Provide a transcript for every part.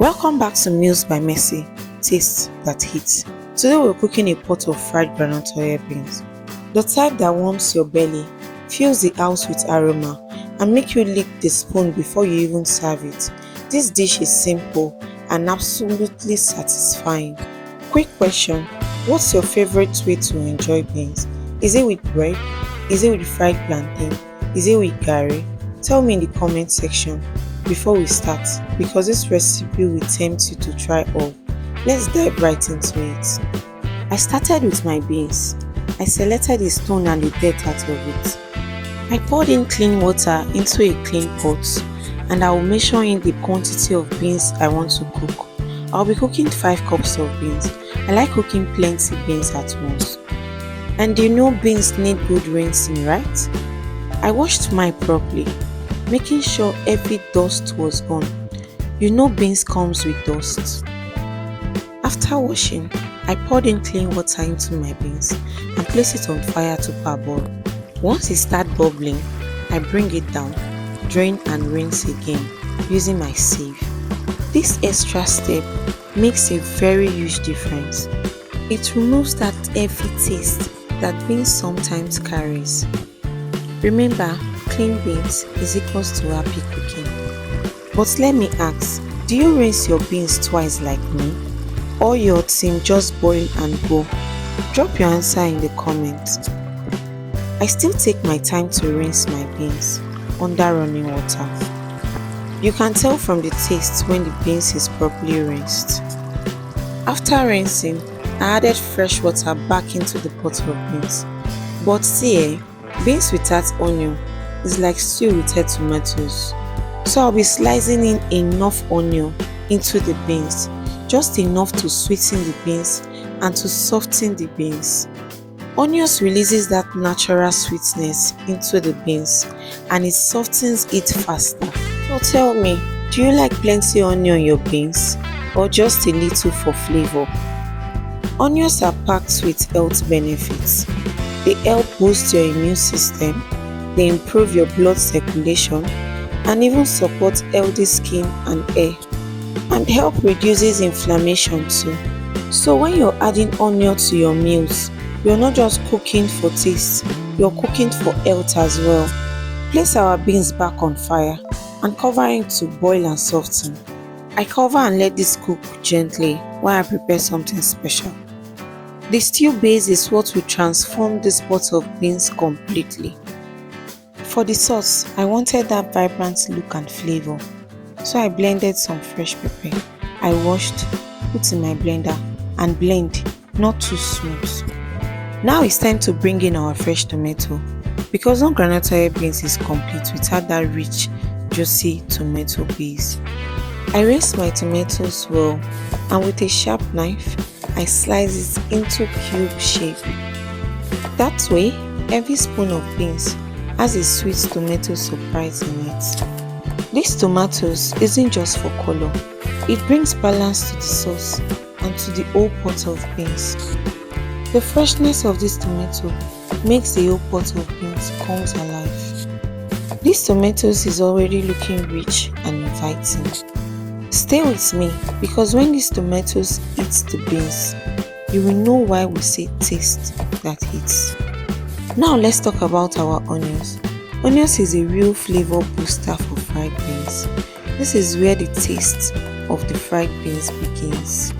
Welcome back to Meals by Mercy, Taste that Hits. Today we're cooking a pot of fried groundnut oil beans. The type that warms your belly, fills the house with aroma, and make you lick the spoon before you even serve it. This dish is simple and absolutely satisfying. Quick question, what's your favorite way to enjoy beans? Is it with bread? Is it with fried plantain? Is it with garri? Tell me in the comment section before we start, because this recipe will tempt you to try all. Let's dive right into it. I started with my beans. I selected the stone and the dirt out of it. I poured in clean water into a clean pot, and I will measure in the quantity of beans I want to cook. I'll be cooking 5 cups of beans. I like cooking plenty beans at once. And you know beans need good rinsing, right? I washed mine properly, making sure every dust was gone. You know beans comes with dust. After washing, I poured in clean water into my beans and placed it on fire to parboil. Once it starts bubbling, I bring it down, drain and rinse again using my sieve. This extra step makes a very huge difference. It removes that heavy taste that beans sometimes carries. Remember, clean beans is equals to happy cooking. But let me ask, do you rinse your beans twice like me? Or your team just boil and go? Drop your answer in the comments. I still take my time to rinse my beans under running water. You can tell from the taste when the beans is properly rinsed. After rinsing, I added fresh water back into the pot of beans. But see, beans without onion is like stew without tomatoes. So I'll be slicing in enough onion into the beans, just enough to sweeten the beans and to soften the beans. Onions releases that natural sweetness into the beans and it softens it faster. So tell me, do you like plenty onion in your beans or just a little for flavor? Onions are packed with health benefits. They help boost your immune system, they improve your blood circulation, and even support healthy skin and hair, and help reduces inflammation too. So when you're adding onion to your meals, you're not just cooking for taste, you're cooking for health as well. Place our beans back on fire and cover it to boil and soften. I cover and let this cook gently while I prepare something special. The stew base is what will transform this pot of beans completely. For the sauce, I wanted that vibrant look and flavor, so I blended some fresh pepper. I washed, put in my blender and blend, not too smooth. Now it's time to bring in our fresh tomato, because no groundnut oil beans is complete without that rich, juicy tomato base. I rinse my tomatoes well, and with a sharp knife, I slice it into cube shape. That way, every spoon of beans has a sweet tomato surprise in it. These tomatoes isn't just for color, it brings balance to the sauce and to the whole pot of beans. The freshness of this tomato makes the whole pot of beans comes alive. These tomatoes is already looking rich and inviting. Stay with me, because when these tomatoes eat the beans, you will know why we say taste that hits. Now let's talk about our onions. Onions is a real flavor booster for fried beans. This is where the taste of the fried beans begins.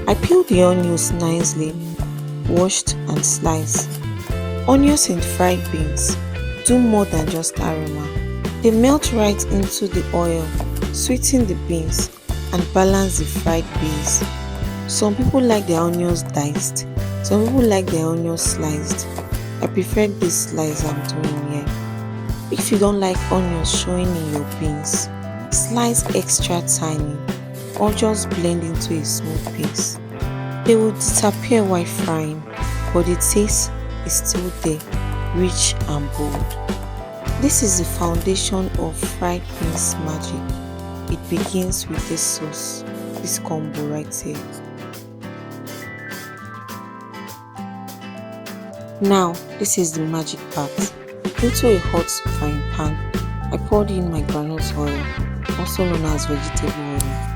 I peeled the onions nicely, washed and sliced. Onions in fried beans do more than just aroma. They melt right into the oil, sweeten the beans and balance the fried beans. Some people like their onions diced, some people like their onions sliced. I prefer this slice I'm doing here. If you don't like onions showing in your beans, slice extra tiny or just blend into a smooth paste. They will disappear while frying, but the taste is still there, rich and bold. This is the foundation of fried beans magic. It begins with this sauce, this combo right here. Now, this is the magic part. Into a hot frying pan, I poured in my groundnut oil, also known as vegetable oil.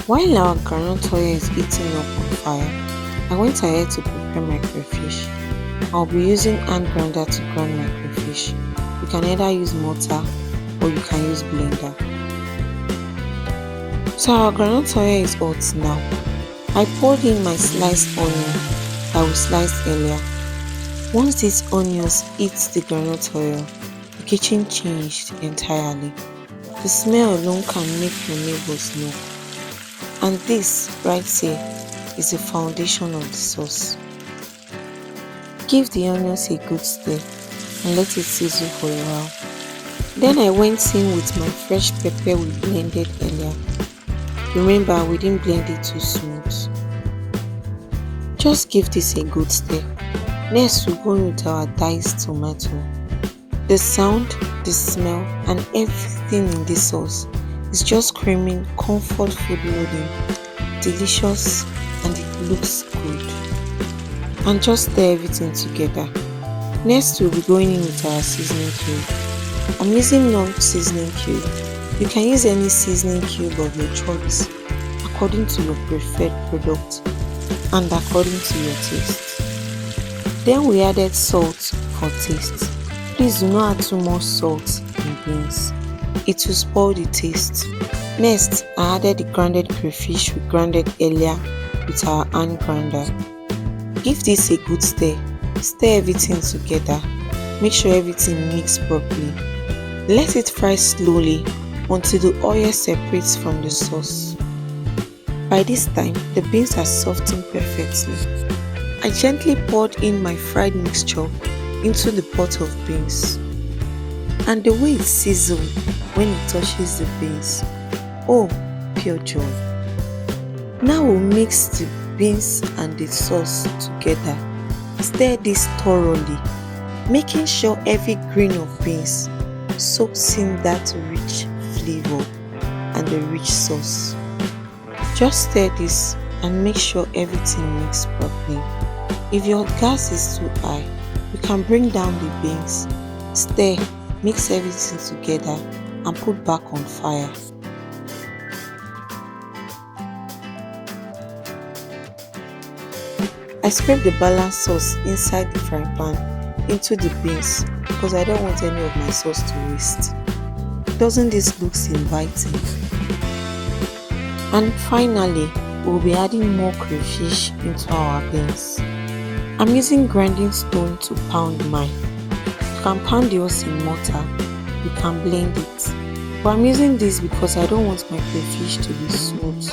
While our groundnut oil is heating up on fire, I went ahead to prepare my crayfish. I'll be using hand grinder to grind my crayfish. You can either use mortar or you can use blender. So our groundnut oil is hot now. I poured in my sliced onion that we sliced earlier. Once these onions hit the groundnut oil, the kitchen changed entirely. The smell alone can make your neighbors know. And this right here is the foundation of the sauce. Give the onions a good stir and let it sizzle for a while. Then I went in with my fresh pepper we blended earlier. Remember, we didn't blend it too smooth. Just give this a good stir. Next, we'll go in with our diced tomato. The sound, the smell, and everything in this sauce is just screaming comfort food loading, delicious, and it looks good. And just stir everything together. Next, we'll be going in with our seasoning cube. I'm using Knorr seasoning cube. You can use any seasoning cube of your choice according to your preferred product and according to your taste. Then we added salt for taste. Please do not add too much salt in beans. It will spoil the taste. Next, I added the grounded crayfish we grounded earlier with our hand grinder. Give this a good stir. Stir everything together. Make sure everything mixes properly. Let it fry slowly until the oil separates from the sauce. By this time, the beans are softened perfectly. I gently poured in my fried mixture into the pot of beans. And the way it sizzled when it touches the beans, oh, pure joy. Now we'll mix the beans and the sauce together. Stir this thoroughly, making sure every grain of beans soaks in that rich flavor and the rich sauce. Just stir this and make sure everything mixes properly. If your gas is too high, you can bring down the beans, stir, mix everything together and put back on fire. I scrape the balanced sauce inside the frying pan into the beans because I don't want any of my sauce to waste. Doesn't this look inviting? And finally, we'll be adding more crayfish into our beans. I'm using grinding stone to pound mine. You can pound yours in mortar, you can blend it. But I'm using this because I don't want my crayfish to be smooth.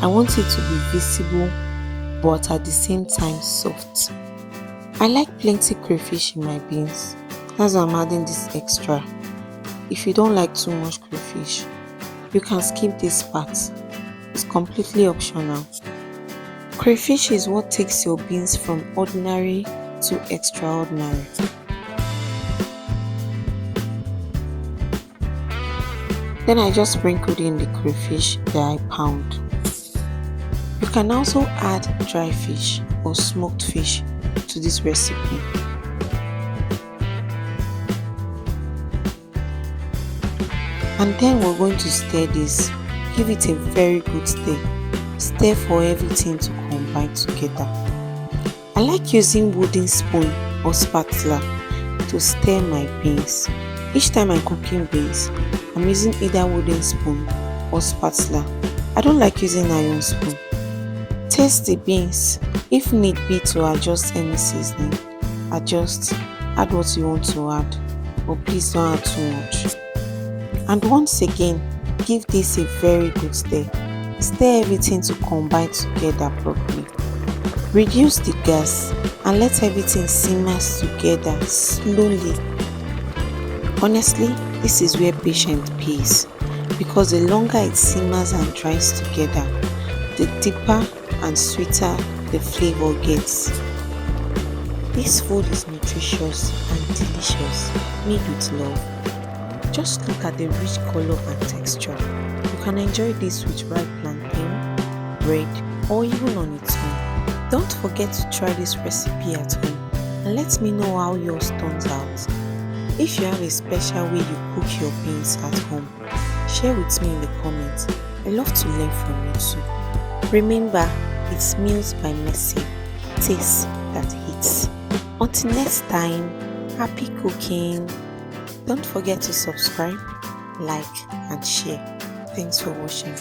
I want it to be visible but at the same time soft. I like plenty crayfish in my beans. That's why I'm adding this extra. If you don't like too much crayfish, you can skip this part. It's completely optional. Crayfish is what takes your beans from ordinary to extraordinary. Then I just sprinkled in the crayfish that I pound. You can also add dry fish or smoked fish to this recipe. And then we're going to stir this. Give it a very good stir. Stir for everything to combine together. I like using wooden spoon or spatula to stir my beans. Each time I'm cooking beans, I'm using either wooden spoon or spatula. I don't like using iron spoon. Taste the beans. If need be to adjust any seasoning, adjust, add what you want to add, but please don't add too much. And once again, give this a very good stir. Stir everything to combine together properly. Reduce the gas and let everything simmer together slowly. Honestly, this is where patience pays, because the longer it simmers and dries together, the deeper and sweeter the flavor gets. This food is nutritious and delicious, made with love. Just look at the rich color and texture. You can enjoy this with ripe plantain, bread, or even on its own. Don't forget to try this recipe at home and let me know how yours turns out. If you have a special way you cook your beans at home, share with me in the comments. I love to learn from you too. Remember, it's Meals by Mercy. Taste that hits. Until next time, happy cooking. Don't forget to subscribe, like, and share. Thanks for watching.